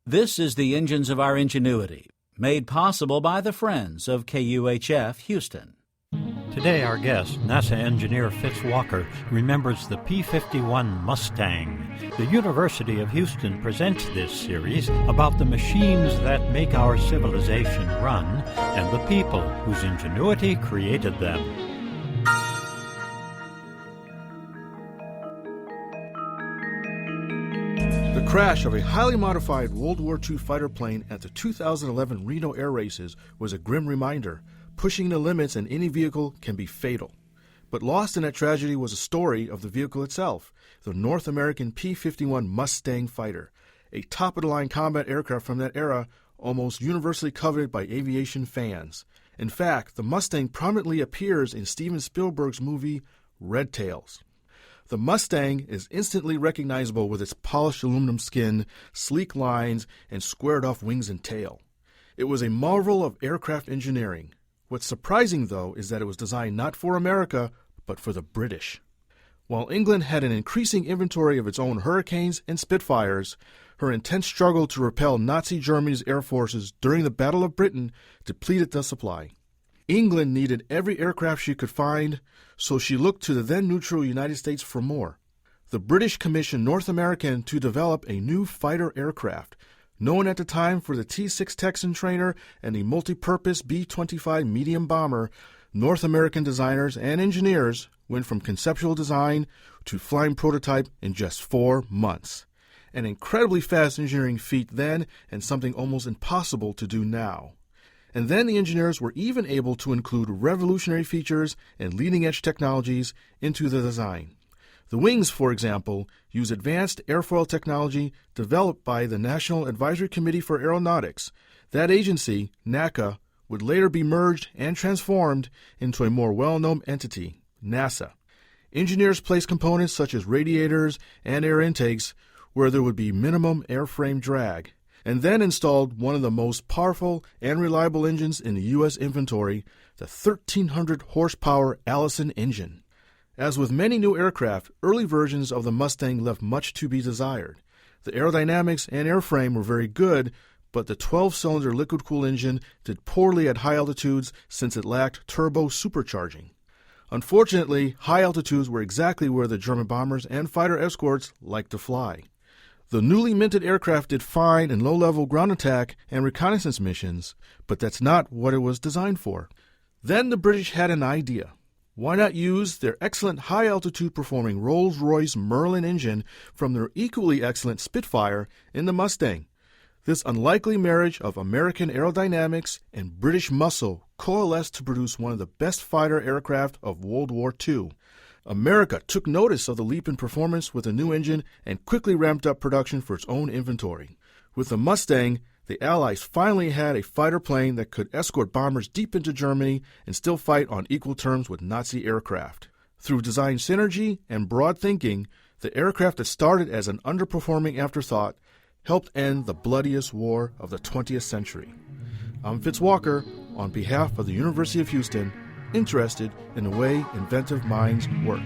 This is the Engines of Our Ingenuity, made possible by the friends of KUHF Houston. Today our guest, NASA engineer Fitz Walker, remembers the P-51 Mustang. The University of Houston presents this series about the machines that make our civilization run and the people whose ingenuity created them. The crash of a highly modified World War II fighter plane at the 2011 Reno Air Races was a grim reminder. Pushing the limits in any vehicle can be fatal. But lost in that tragedy was a story of the vehicle itself, the North American P-51 Mustang fighter, a top-of-the-line combat aircraft from that era, almost universally coveted by aviation fans. In fact, the Mustang prominently appears in Steven Spielberg's movie Red Tails. The Mustang is instantly recognizable with its polished aluminum skin, sleek lines, and squared-off wings and tail. It was a marvel of aircraft engineering. What's surprising, though, is that it was designed not for America, but for the British. While England had an increasing inventory of its own Hurricanes and Spitfires, her intense struggle to repel Nazi Germany's air forces during the Battle of Britain depleted the supply. England needed every aircraft she could find, so she looked to the then-neutral United States for more. The British commissioned North American to develop a new fighter aircraft, known at the time for the T-6 Texan trainer and the multi-purpose B-25 medium bomber. North American designers and engineers went from conceptual design to flying prototype in just 4 months. An incredibly fast engineering feat then, and something almost impossible to do now. And then the engineers were even able to include revolutionary features and leading-edge technologies into the design. The wings, for example, use advanced airfoil technology developed by the National Advisory Committee for Aeronautics. That agency, NACA, would later be merged and transformed into a more well-known entity, NASA. Engineers placed components such as radiators and air intakes where there would be minimum airframe drag, and then installed one of the most powerful and reliable engines in the U.S. inventory, the 1,300 horsepower Allison engine. As with many new aircraft, early versions of the Mustang left much to be desired. The aerodynamics and airframe were very good, but the 12-cylinder liquid-cooled engine did poorly at high altitudes since it lacked turbo supercharging. Unfortunately, high altitudes were exactly where the German bombers and fighter escorts liked to fly. The newly minted aircraft did fine in low-level ground attack and reconnaissance missions, but that's not what it was designed for. Then the British had an idea. Why not use their excellent high-altitude performing Rolls-Royce Merlin engine from their equally excellent Spitfire in the Mustang? This unlikely marriage of American aerodynamics and British muscle coalesced to produce one of the best fighter aircraft of World War II. America took notice of the leap in performance with the new engine and quickly ramped up production for its own inventory. With the Mustang, the Allies finally had a fighter plane that could escort bombers deep into Germany and still fight on equal terms with Nazi aircraft. Through design synergy and broad thinking, the aircraft that started as an underperforming afterthought helped end the bloodiest war of the 20th century. I'm Fitz Walker, on behalf of the University of Houston, interested in the way inventive minds work.